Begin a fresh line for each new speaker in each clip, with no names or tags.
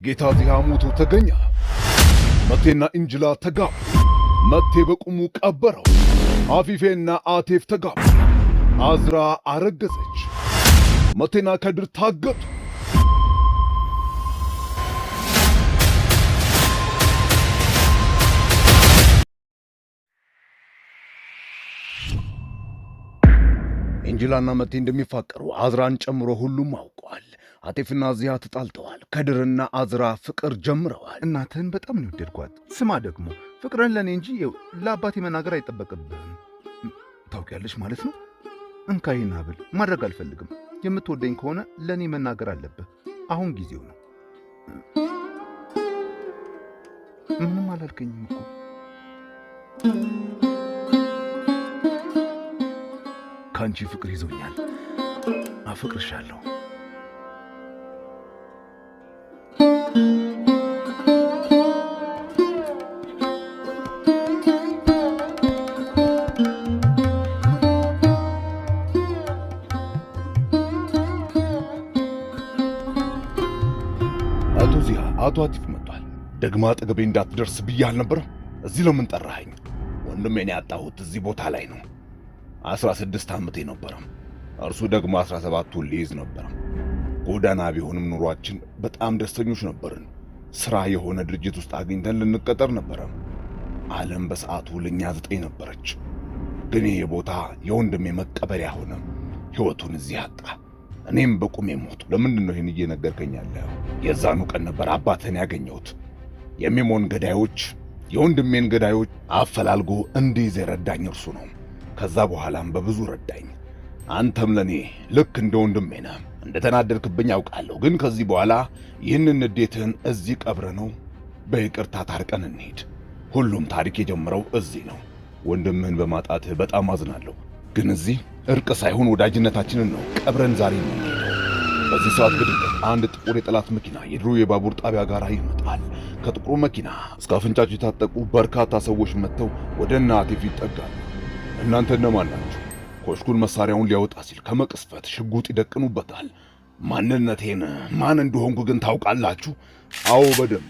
ጌታ ዚያ ሞቶ ተገኘ። መቴና እንጅላ ተጋቡ። መቴ በቁሙ ቀበረው። አፊፌና አቴፍ ተጋቡ። አዝራ አረገዘች። መቴና ከድር ታገቱ። እንጅላና መቴ እንደሚፋቀሩ አዝራን ጨምሮ ሁሉም አውቀዋል። አቴፍና ዚያ ተጣልተዋል። ከድርና አዝራ ፍቅር ጀምረዋል።
እናትህን በጣም ነው የወደድኳት። ስማ ደግሞ ፍቅርን ለእኔ እንጂ ለአባቴ መናገር አይጠበቅብህም። ታውቂያለሽ ማለት ነው። እንካይና ብል ማድረግ አልፈልግም። የምትወደኝ ከሆነ ለእኔ መናገር አለብህ። አሁን ጊዜው ነው። ምንም አላልከኝም እኮ።
ከአንቺ ፍቅር ይዞኛል። አፍቅርሻለሁ። አቶ አቲፍ መጥቷል። ደግማ አጠገቤ እንዳትደርስ ብዬ አልነበረም? እዚህ ለምን ጠራኸኝ? ወንድሜን ያጣሁት እዚህ ቦታ ላይ ነው። 16 ዓመቴ ነበረም። እርሱ ደግሞ 17ቱን ሊይዝ ነበረም። ጎዳና ቢሆንም ኑሯችን በጣም ደስተኞች ነበርን። ሥራ የሆነ ድርጅት ውስጥ አግኝተን ልንቀጠር ነበረም። ዓለም በሰዓቱ ለኛ 9 ነበረች። ግን ይሄ ቦታ የወንድሜ መቀበሪያ ሆነ። ሕይወቱን እዚህ አጣ። እኔም በቁሜ ሞቱ። ለምንድን ነው ይህን እየነገርከኝ ያለኸው? የዛኑ ቀን ነበር አባትህን ያገኘሁት። የሚሞን ገዳዮች የወንድሜን ገዳዮች አፈላልጎ እንዲይዝ የረዳኝ እርሱ ነው። ከዛ በኋላም በብዙ ረዳኝ። አንተም ለኔ ልክ እንደ ወንድሜ ነህ። እንደተናደድክብኝ አውቃለሁ። ግን ከዚህ በኋላ ይህንን ንዴትህን እዚህ ቀብረ ነው በይቅርታ ታርቀን እንሂድ። ሁሉም ታሪክ የጀመረው እዚህ ነው። ወንድምህን በማጣትህ በጣም አዝናለሁ። ግን እዚህ እርቅ ሳይሆን ወዳጅነታችንን ነው ቀብረን ዛሬ ነው። በዚህ ሰዓት ግድግት አንድ ጥቁር የጠላት መኪና የድሮ የባቡር ጣቢያ ጋር ይመጣል። ከጥቁሩ መኪና እስከ አፍንጫቸው የታጠቁ በርካታ ሰዎች መጥተው ወደ እነ አቴፍ ይጠጋሉ። እናንተ እነማን ናችሁ? ኮሽኩን መሳሪያውን ሊያወጣ ሲል ከመቅስፈት ሽጉጥ ይደቅኑበታል። ማንነቴን ማን እንደሆንኩ ግን ታውቃላችሁ? አዎ በደንብ።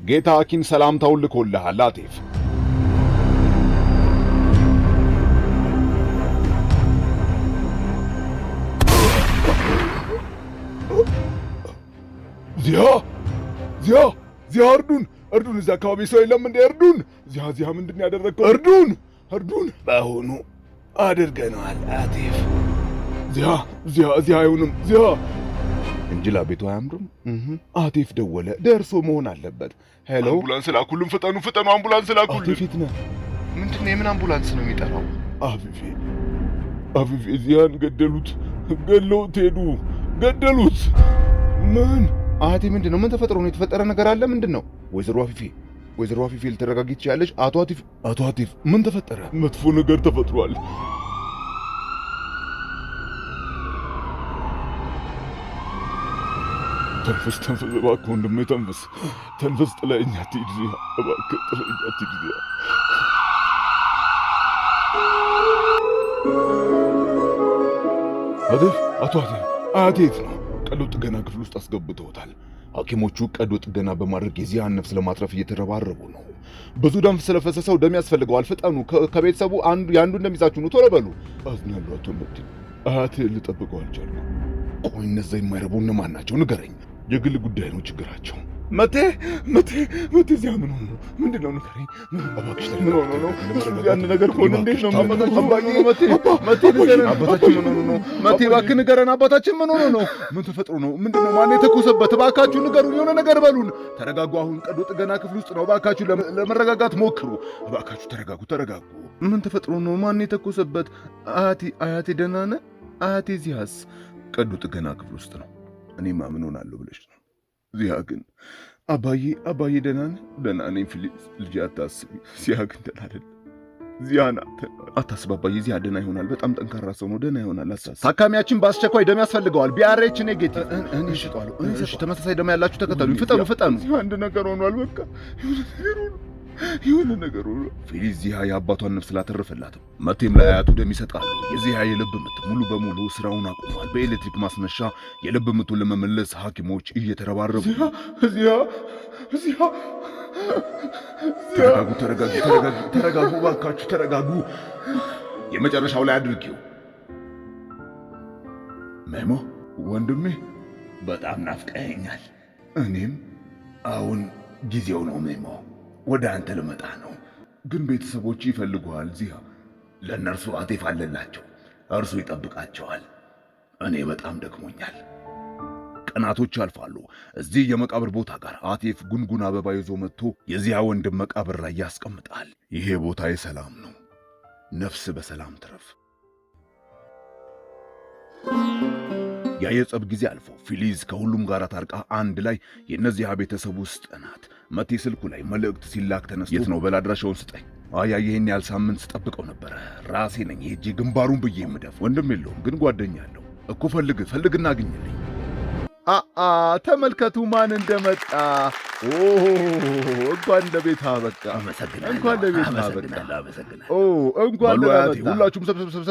ጌታ አኪን ሰላምታውን ልኮልሃል አቴፍ። ዚያ እርዱን! እዚያ አካባቢ ሰው የለም እንዴ? እርዱን! ዚያ ምንድን ያደረግከው? እርዱን! በአሁኑ አድርገነዋል አቴፍ። ዚያ አይሆንም። እንጅላ ቤቱ አያምርም። አቴፍ ደወለ። ደርሶ መሆን አለበት። ሄሎ፣ አምቡላንስ ላኩልን! ፍጠኑ! አምቡላንስ ላኩልን! አቴፍ የት ነህ?
ምንድን ነው? የምን አምቡላንስ ነው የሚጠራው?
አፊፌ ዚያን ገደሉት። ገለውት ሄዱ። ገደሉት። ምን? አቴ ምንድን ነው? ምን ተፈጥሮ ነው? የተፈጠረ ነገር አለ? ምንድን ነው? ወይዘሮ አፊፌ ልትረጋጊ ትችያለሽ? አቶ አቲፍ ምን ተፈጠረ? መጥፎ ነገር ተፈጥሯል። ተንፍስ እባክህ ወንድሜ፣ ተንፍስ። ጥለኸኝ አትሂድ ዚያ፣ እባክህ ጥለኸኝ አትሂድ ዚያ። አቶ አቴፍ ነው። ቀዶ ጥገና ክፍል ውስጥ አስገብተውታል። ሐኪሞቹ ቀዶ ጥገና በማድረግ የዚያን ነፍስ ለማትረፍ እየተረባረቡ ነው። ብዙ ደም ስለፈሰሰው ደም ያስፈልገዋል። ፍጠኑ! ከቤተሰቡ የአንዱ እንደሚዛችሁ ነው። ቶሎ በሉ። አዝናለሁ አቶ መቴ። አያቴን ልጠብቀው አልቻልኩም። ቆይ እነዛ የማይረቡ እነማን ናቸው? ንገረኝ። የግል ጉዳይ ነው ችግራቸው። መቴ እዚያ ምን ሆኖ ነው? ምንድን ነው? ንገረኝ እባክሽ። ምን ሆኖ ነው? ያን ነገር ከሆነ እንዴት ነው? መቴ ንገረን። አባታችን ምን ሆኖ ነው? መቴ እባክህ ንገረን። አባታችን ምን ሆኖ ነው? ምን ተፈጥሮ ነው? ምንድን ነው? ማን የተኮሰበት? እባካችሁ ንገሩን። የሆነ ነገር በሉን። ተረጋጉ። አሁን ቀዶ ጥገና ክፍል ውስጥ ነው። እባካችሁ ለመረጋጋት ሞክሩ። እባካችሁ ተረጋጉ። ምን ተፈጥሮ ነው? ማን የተኮሰበት? አያቴ ደህና ነህ? አያቴ ዚያስ? ቀዶ ጥገና ክፍል ውስጥ ነው። እኔማ ምን ሆናለሁ ብለሽ ነው? ዚያ ግን አባዬ ደህና ነህ? ደህና ነኝ ፊሊፕስ ልጄ፣ አታስቢ። ዚያ ግን ደህና አይደለም። ዚያና አታስብ አባዬ፣ ዚያ ደህና ይሆናል። በጣም ጠንካራ ሰው ነው። ደህና ይሆናል። አታስብ። ታካሚያችን በአስቸኳይ ደም ያስፈልገዋል። ቢአርኤች ኔጌቲቭ። እኔ እሺ፣ ተመሳሳይ ደም ያላችሁ ተከተሉኝ። ፍጠኑ። አንድ ነገር ሆኗል። በቃ የሆነ ነገሩ ፊሊዝ ዚሃ የአባቷን ነፍስ ላተረፈላትም መቴም ለአያቱ ደም ይሰጣሉ። የዚሃ የልብ ምት ሙሉ በሙሉ ስራውን አቁሟል። በኤሌክትሪክ ማስነሻ የልብ ምቱን ለመመለስ ሐኪሞች እየተረባረቡ ተረጋጉ፣ እባካችሁ ተረጋጉ። የመጨረሻው ላይ አድርጊው። ሜሞ ወንድሜ በጣም ናፍቀኸኛል። እኔም አሁን ጊዜው ነው ሜሞ፣ ወደ አንተ ልመጣ ነው። ግን ቤተሰቦች ይፈልጉሃል ዚሃ። ለእነርሱ አቴፍ አለላቸው፣ እርሱ ይጠብቃቸዋል። እኔ በጣም ደክሞኛል። ቀናቶች ያልፋሉ። እዚህ የመቃብር ቦታ ጋር አቴፍ ጉንጉን አበባ ይዞ መጥቶ የዚያ ወንድም መቃብር ላይ ያስቀምጣል። ይሄ ቦታ የሰላም ነው፣ ነፍስ በሰላም ትረፍ። ያ የጸብ ጊዜ አልፎ ፊሊዝ ከሁሉም ጋር ታርቃ አንድ ላይ የእነዚያ ቤተሰብ ውስጥ ናት። መቴ ስልኩ ላይ መልእክት ሲላክ ተነስቶ የት ነው በል አድራሻውን ስጠኝ። ይህን ያህል ሳምንት ስጠብቀው ነበረ። ራሴ ነኝ ሄጄ ግንባሩን ብዬ የምደፍ። ወንድም የለውም ግን ጓደኛ አለው እኮ። ፈልግና አግኝልኝ። ተመልከቱ ማን እንደመጣ። እንኳን ለቤት አበቃ። እንኳን ለቤት አበቃ። እንኳን ለቤት። ሁላችሁም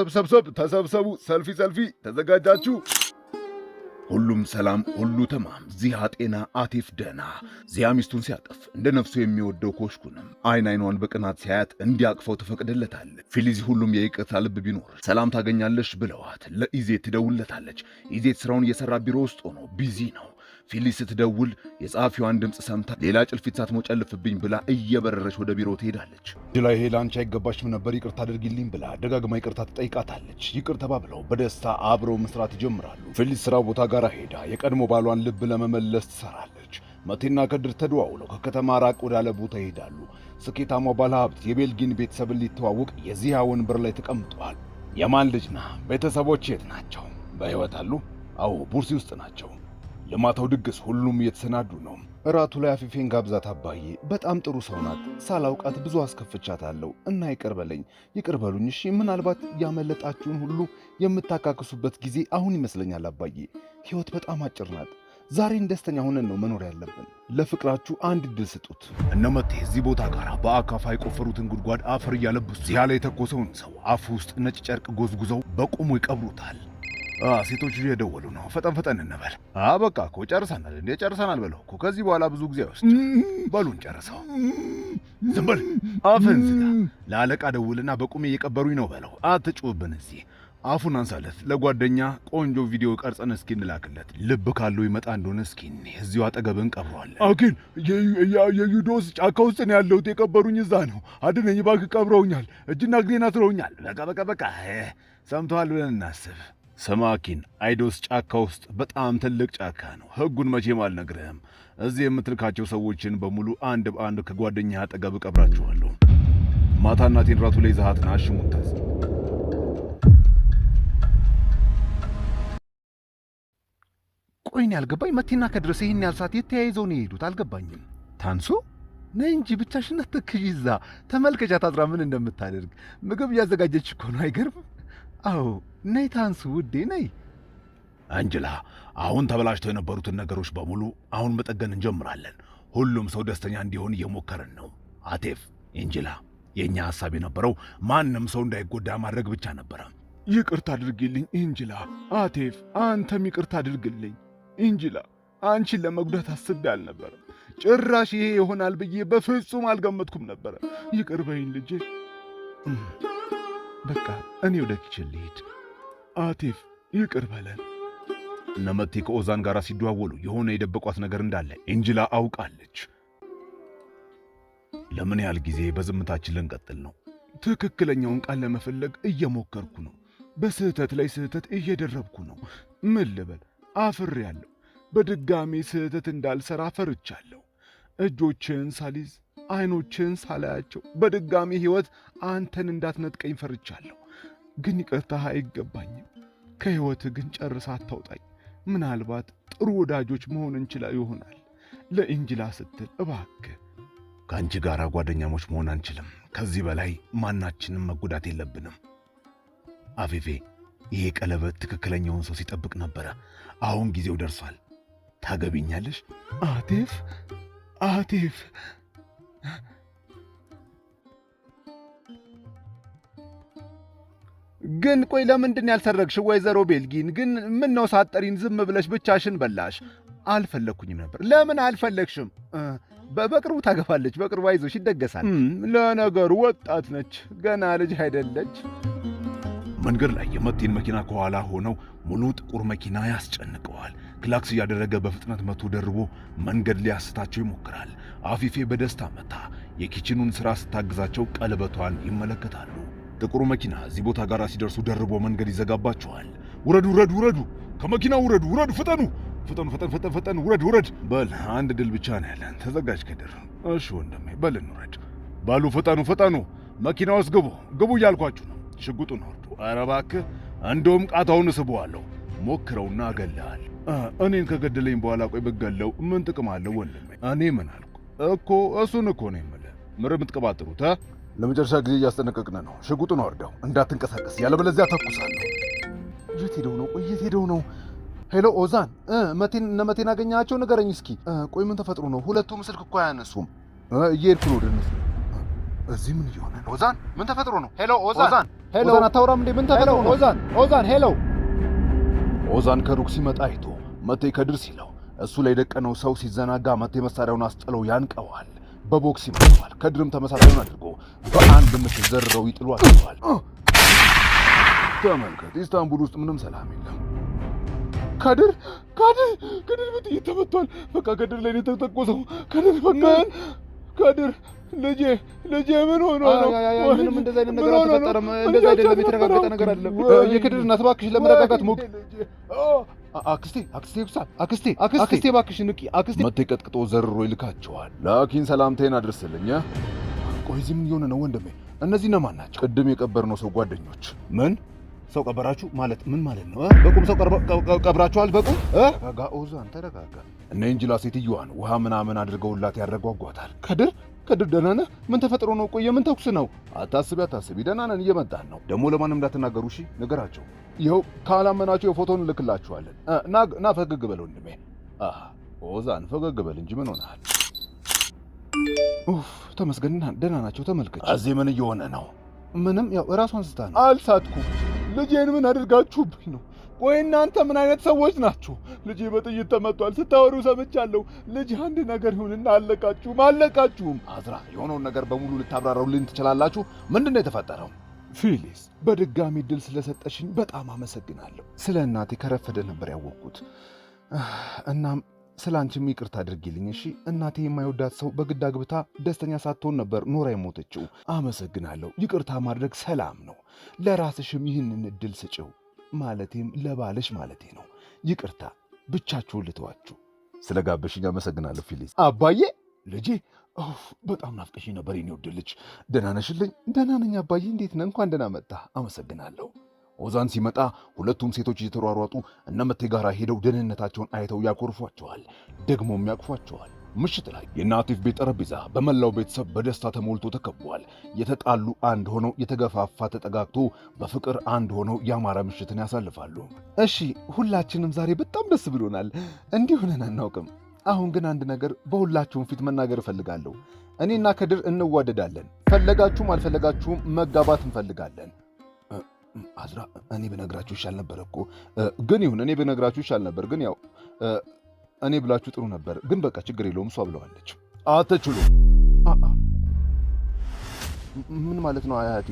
ተሰብሰቡ። ሰልፊ ተዘጋጃችሁ? ሁሉም ሰላም፣ ሁሉ ተማም። ዚሃ ጤና፣ አቴፍ ደና። ዚያ ሚስቱን ሲያቀፍ እንደ ነፍሱ የሚወደው ኮሽኩንም አይኗን በቅናት ሲያያት እንዲያቅፈው ትፈቅድለታል። ፊሊዝ ሁሉም የይቅርታ ልብ ቢኖር ሰላም ታገኛለሽ ብለዋት ለኢዜት ትደውልለታለች። ኢዜት ስራውን እየሰራ ቢሮ ውስጥ ሆኖ ቢዚ ነው። ፊሊዝ ስትደውል የጸሐፊዋን ድምፅ ሰምታ ሌላ ጭልፊት ሳትሞጨልፍብኝ ብላ እየበረረች ወደ ቢሮ ትሄዳለች። ላይ ይሄ ለአንቺ አይገባሽም ነበር ይቅርታ አድርጊልኝ ብላ ደጋግማ ይቅርታ ትጠይቃታለች። ይቅር ተባብለው በደስታ አብረው መስራት ይጀምራሉ። ፊሊዝ ስራ ቦታ ጋር ሄዳ የቀድሞ ባሏን ልብ ለመመለስ ትሰራለች። መቴና ከድር ተደዋውለው ከከተማ ራቅ ወዳለ ቦታ ይሄዳሉ። ስኬታማው ባለሀብት የቤልጊን ቤተሰብን ሊተዋውቅ የዚያ ወንበር ላይ ተቀምጧል። የማን ልጅ ነህ? ቤተሰቦች የት ናቸው? በሕይወት አሉ? አዎ ቡርሲ ውስጥ ናቸው። ለማታው ድግስ ሁሉም እየተሰናዱ ነው። እራቱ ላይ አፊፌን ጋብዛት አባዬ። በጣም ጥሩ ሰው ናት። ሳላውቃት ብዙ አስከፍቻታለሁ እና ይቅር በለኝ። ይቅር በሉኝ እሺ። ምናልባት ያመለጣችሁን ሁሉ የምታካክሱበት ጊዜ አሁን ይመስለኛል አባዬ። ሕይወት በጣም አጭር ናት። ዛሬን ደስተኛ ሆነን ነው መኖር ያለብን። ለፍቅራችሁ አንድ ዕድል ስጡት። እነ መቴ እዚህ ቦታ ጋር በአካፋ የቆፈሩትን ጉድጓድ አፈር እያለበሱ ዚያ ላይ የተኮሰውን ሰው አፍ ውስጥ ነጭ ጨርቅ ጎዝጉዘው በቁሙ ይቀብሩታል። ሴቶቹ እየደወሉ ነው። ፈጠን እንበል። በቃ እኮ ጨርሰናል። ጨርሰናል በለው እኮ። ከዚህ በኋላ ብዙ ጊዜ አይወስድ። በሉን ጨርሰው። ዝም በል አፍህን ዝጋ። ለአለቃ ደውልና በቁሜ እየቀበሩኝ ነው በለው። አትጩህብን እዚህ። አፉን አንሳለት። ለጓደኛ ቆንጆ ቪዲዮ ቀርጸን እስኪ እንላክለት። ልብ ካለው ይመጣ እንደሆነ እስኪ እዚሁ አጠገብን ቀብረዋለን። ግን የዩዶስ ጫካ ውስጥ ነው ያለሁት። የቀበሩኝ እዛ ነው። አድነኝ እባክህ፣ ቀብረውኛል። እጅና እግሬን አስረውኛል። በቃ ሰምተዋል ብለን እናስብ። ሰማኪን አይዶስ ጫካ ውስጥ በጣም ትልቅ ጫካ ነው። ሕጉን መቼም አልነግርህም። እዚህ የምትልካቸው ሰዎችን በሙሉ አንድ በአንድ ከጓደኛ አጠገብ ቀብራችኋለሁ። ማታ እናቴን ራቱ ላይ ይዘሃትና አሽሙታዝ። ቆይን ያልገባኝ መቴና ከድረስ ይህን ያህል ሰዓት የተያይዘው ነው የሄዱት። አልገባኝም። ታንሱ ነይ እንጂ ብቻሽን አትክዢ። እዛ ተመልከቻት አዝራ ምን እንደምታደርግ። ምግብ እያዘጋጀች እኮ ነው። አይገርምም? አዎ ነይ ታንሱ ውዴ ነይ። አንጅላ፣ አሁን ተበላሽተው የነበሩትን ነገሮች በሙሉ አሁን መጠገን እንጀምራለን። ሁሉም ሰው ደስተኛ እንዲሆን እየሞከርን ነው። አቴፍ፣ አንጅላ፣ የእኛ ሐሳብ የነበረው ማንም ሰው እንዳይጎዳ ማድረግ ብቻ ነበረ። ይቅርታ አድርግልኝ አንጅላ። አቴፍ፣ አንተም ይቅርታ አድርግልኝ። አንጅላ፣ አንቺን ለመጉዳት አስቤ አልነበረም። ጭራሽ ይሄ ይሆናል ብዬ በፍጹም አልገመትኩም ነበረ። ይቅር በይኝ ልጄ። በቃ እኔ ወደ ኪችን ልሂድ። አቴፍ ይቅር በለን። እነ መቴ ከኦዛን ጋር ሲደዋወሉ የሆነ የደበቋት ነገር እንዳለ አንጅላ አውቃለች። ለምን ያህል ጊዜ በዝምታችን ልንቀጥል ነው? ትክክለኛውን ቃል ለመፈለግ እየሞከርኩ ነው። በስህተት ላይ ስህተት እየደረብኩ ነው። ምን ልበል? አፍሬያለሁ። በድጋሚ ስህተት እንዳልሰራ ፈርቻለሁ። እጆችን ሳሊዝ አይኖችን ሳላያቸው በድጋሚ ሕይወት አንተን እንዳትነጥቀኝ ፈርቻለሁ። ግን ይቅርታህ አይገባኝም። ከሕይወት ግን ጨርሳ አታውጣኝ። ምናልባት ጥሩ ወዳጆች መሆን እንችላ ይሆናል። ለአንጅላ ስትል እባክህ። ከአንቺ ጋር ጓደኛሞች መሆን አንችልም። ከዚህ በላይ ማናችንም መጎዳት የለብንም። አፌፌ፣ ይሄ ቀለበት ትክክለኛውን ሰው ሲጠብቅ ነበረ። አሁን ጊዜው ደርሷል። ታገቢኛለሽ? አቴፍ
ግን ቆይ ለምንድን ያልሰረግሽ ወይዘሮ ቤልጊን? ግን ምን ነው ሳትጠሪን ዝም ብለሽ ብቻሽን በላሽ? አልፈለግኩኝም ነበር። ለምን አልፈለግሽም? በቅርቡ ታገባለች። በቅርቡ አይዞሽ ይደገሳል። ለነገሩ ወጣት ነች፣ ገና ልጅ አይደለች።
መንገድ ላይ የመቴን መኪና ከኋላ ሆነው ሙሉ ጥቁር መኪና ያስጨንቀዋል። ክላክስ እያደረገ በፍጥነት መቶ ደርቦ መንገድ ሊያስታቸው ይሞክራል። አፊፌ በደስታ መታ የኪችኑን ሥራ ስታግዛቸው ቀለበቷን ይመለከታሉ። ጥቁሩ መኪና እዚህ ቦታ ጋር ሲደርሱ ደርቦ መንገድ ይዘጋባቸዋል። ውረዱ ውረዱ ውረዱ! ከመኪናው ውረዱ ውረዱ! ፍጠኑ ፍጠኑ! ፈጠን ውረድ ውረድ! በል አንድ ድል ብቻ ነው ያለን። ተዘጋጅ ከድር። እሺ ወንድሜ በል እንውረድ። ባሉ ፍጠኑ ፍጠኑ! መኪና ውስጥ ግቡ ግቡ እያልኳችሁ ነው። ሽጉጡን አውርዱ። ኧረ እባክህ እንደውም ቃታውን እስበዋለሁ። ሞክረውና እገልሃል። እኔን ከገደለኝ በኋላ ቆይ ብገለው ምን ጥቅም አለው ወንድሜ? እኔ ምን አልኩ እኮ? እሱን እኮ ነው የምልህ። ምር የምትቀባጥሩት ለመጨረሻ ጊዜ እያስጠነቀቅን ነው። ሽጉጡን አውርደው፣ እንዳትንቀሳቀስ፣ ያለበለዚያ ተኩሳለሁ። የት ሄደው ነው? ቆይ የት ሄደው ነው? ሄሎ ኦዛን፣ መቴን አገኛቸው? ንገረኝ እስኪ። ቆይ ምን ተፈጥሮ ነው? ሁለቱም ስልክ እኮ አያነሱም። እየሄድኩ ነው ወደ እነሱ። እዚህ ምን እየሆነ ነው? ኦዛን ምን ተፈጥሮ ነው? ሄሎ ኦዛን፣ ሄሎ ኦዛን፣ አታወራም እንዴ? ምን ተፈጥሮ ነው? ኦዛን ሄሎ። ኦዛን ከሩቅ ሲመጣ አይቶ መቴ ከድር ሲለው እሱ ላይ የደቀነው ሰው ሲዘናጋ መቴ መሳሪያውን አስጥለው ያንቀዋል። በቦክስ ይመታዋል። ከድርም ተመሳሳዩን አድርጎ በአንድ ምሽት ዘርረው ይጥሏቸዋል። ተመልከት፣ ኢስታንቡል ውስጥ ምንም ሰላም የለም። ከድር በጥይት ተመቷል። በቃ ከድር ላይ ነው የተተኮሰው። ከድር በቃ ከድር ልጄ ምን ሆኖ ነው? ምንም እንደዛ አይነት ነገር አልተፈጠረም። እንደዛ አይደለም፣ የተረጋገጠ ነገር አይደለም። የከድር እናት እባክሽ ለመረጋጋት ሞክሪ። አክስቴ እባክሽ ንቂ። አክስቴ መቴ ቀጥቅጦ ዘርሮ ይልካቸዋል። ላኪን ሰላምታዬን አድርስልኝ። ቆይ እዚህ ምን እየሆነ ነው ወንድሜ? እነዚህ እነማን ናቸው? ቅድም የቀበርነው ሰው ጓደኞች። ምን ሰው ቀበራችሁ ማለት ምን ማለት ነው? በቁም ሰው ቀብራችኋል? በቁም ተረጋጋ ኦዛን ተረጋጋ። እነ እንጅላ ሴትዮዋን ውሃ ምናምን አድርገውላት ያረጓጓታል። ከድር ደህና ነህ? ምን ተፈጥሮ ነው? ቆይ የምን ተኩስ ነው? አታስቢ፣ ደህና ነን፣ እየመጣን ነው። ደግሞ ለማንም እንዳትናገሩ እሺ? ንገራቸው። ይኸው ካላመናቸው የፎቶን እንልክላችኋለን። ና ፈገግ በል ወንድሜ። ኦዛን ፈገግ በል እንጂ ምን ሆነሃል? ተመስገን ደህና ናቸው። ተመልከች። እዚህ ምን እየሆነ ነው? ምንም፣ ያው እራሷን ስታ ነው። አልሳትኩም። ልጄን ምን አድርጋችሁብኝ ነው? ቆይ እናንተ ምን አይነት ሰዎች ናችሁ? ልጄ በጥይት ተመቷል ስታወሩ ሰምቻለሁ። ልጅ አንድ ነገር ይሁንና አለቃችሁም። አዝራ የሆነውን ነገር በሙሉ ልታብራራውልኝ ትችላላችሁ? ምንድን ነው የተፈጠረው? ፊሊስ በድጋሚ ድል ስለሰጠሽኝ በጣም አመሰግናለሁ። ስለ እናቴ ከረፈደ ነበር ያወቅኩት። እናም ስለ አንቺም ይቅርታ አድርጊልኝ እሺ? እናቴ የማይወዳት ሰው በግድ አግብታ ደስተኛ ሳትሆን ነበር ኖራ የሞተችው። አመሰግናለሁ። ይቅርታ ማድረግ ሰላም ነው። ለራስሽም ይህንን እድል ስጪው። ማለቴም ለባልሽ ማለቴ ነው። ይቅርታ፣ ብቻችሁን ልተዋችሁ። ስለ ጋበሽኝ አመሰግናለሁ ፊሊስ። አባዬ ልጄ በጣም ናፍቀሽኝ ነበር የኔ ውድ ልጅ። ደህና ነሽልኝ? ደህና ነኝ አባዬ። እንዴት ነህ? እንኳን ደህና መጣህ። አመሰግናለሁ። ኦዛን ሲመጣ ሁለቱም ሴቶች እየተሯሯጡ እነ መቴ ጋር ሄደው ደህንነታቸውን አይተው ያኮርፏቸዋል፣ ደግሞም ያቅፏቸዋል። ምሽት ላይ የናቲፍ ቤት ጠረጴዛ በመላው ቤተሰብ በደስታ ተሞልቶ ተከቧል። የተጣሉ አንድ ሆነው፣ የተገፋፋ ተጠጋግቶ በፍቅር አንድ ሆነው ያማረ ምሽትን ያሳልፋሉ። እሺ ሁላችንም ዛሬ በጣም ደስ ብሎናል። እንዲህ ሆነን አናውቅም። አሁን ግን አንድ ነገር በሁላችሁም ፊት መናገር እፈልጋለሁ። እኔና ከድር እንዋደዳለን። ፈለጋችሁም አልፈለጋችሁም መጋባት እንፈልጋለን። አዝራ እኔ ብነግራችሁ ይሻል ነበር እኮ። ግን ይሁን እኔ ብነግራችሁ ይሻል ነበር። ግን ያው እኔ ብላችሁ ጥሩ ነበር። ግን በቃ ችግር የለውም እሷ ብለዋለች። አትችሉም። ምን ማለት ነው አያቴ?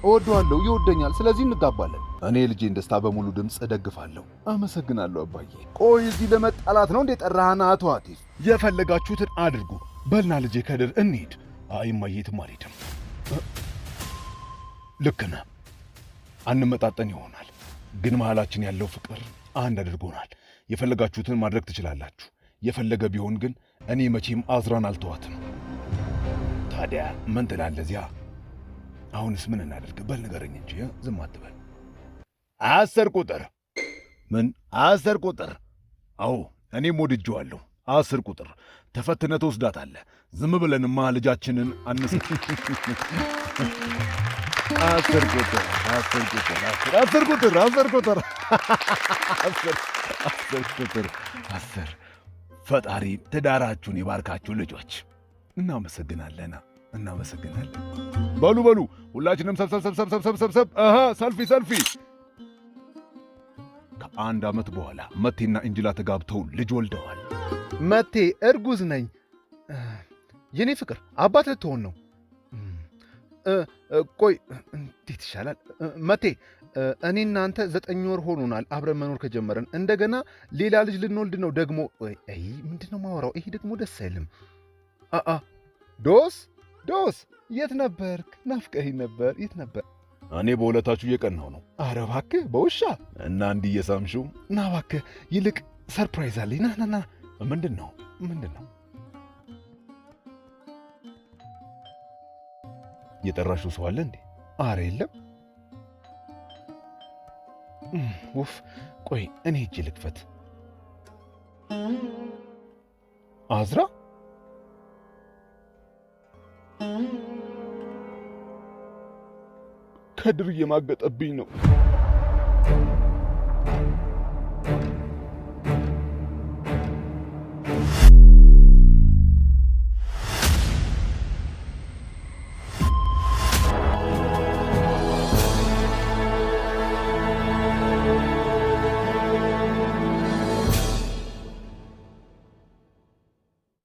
እወደዋለሁ፣ ይወደኛል። ስለዚህ እንጋባለን። እኔ ልጄን ደስታ በሙሉ ድምፅ እደግፋለሁ። አመሰግናለሁ አባዬ። ቆይ እዚህ ለመጣላት ነው እንዴ ጠራህና? አቶ አቲፍ የፈለጋችሁትን አድርጉ። በልና ልጄ ከድር እንሂድ። አይ እማዬ የትም አልሄድም። ልክ ነህ። አንመጣጠን ይሆናል፣ ግን መሃላችን ያለው ፍቅር አንድ አድርጎናል። የፈለጋችሁትን ማድረግ ትችላላችሁ። የፈለገ ቢሆን ግን እኔ መቼም አዝራን አልተዋትም። ታዲያ ምን ትላለህ ዚያ? አሁንስ ምን እናደርግ? በል ንገረኝ እንጂ ዝም አትበል። 10 ቁጥር። ምን 10 ቁጥር? አዎ እኔም ወድጄዋለሁ። 10 ቁጥር ተፈትነህ ትወስዳታለህ። ዝም ብለንማ ልጃችንን አንስ 10 ቁጥር 10 ቁጥር 10 ቁጥር 10 ቁጥር 10 ቁጥር 10 ፈጣሪ ትዳራችሁን ይባርካችሁ ልጆች። እናመሰግናለን።
እናመሰግናለን።
በሉ በሉ ሁላችንም ሰብሰብ። አሃ ሰልፊ። ከአንድ ዓመት በኋላ መቴና እንጅላ ተጋብተው ልጅ ወልደዋል።
መቴ እርጉዝ ነኝ። የኔ ፍቅር አባት ልትሆን ነው። ቆይ እንዴት ይሻላል? መቴ እኔ እናንተ 9 ወር ሆኖናል አብረን መኖር ከጀመረን። እንደገና ሌላ ልጅ ልንወልድ ነው ደግሞ። ምንድን ነው ማወራው? ይሄ ደግሞ ደስ አይልም። ዶስ የት ነበርክ? ናፍቀኸኝ ነበር። የት ነበር?
እኔ በሁለታችሁ እየቀናሁ ነው።
ኧረ እባክህ በውሻ
እና እንዲህ እየሳምሽው።
ና እባክህ፣ ይልቅ ሰርፕራይዝ አለኝ። ና።
ምንድን ነው? የጠራሽው ሰው አለ እንዴ?
ኧረ የለም። ውፍ ቆይ እኔ ሄጄ ልክፈት። አዝራ
ከድር እየማገጠብኝ ነው።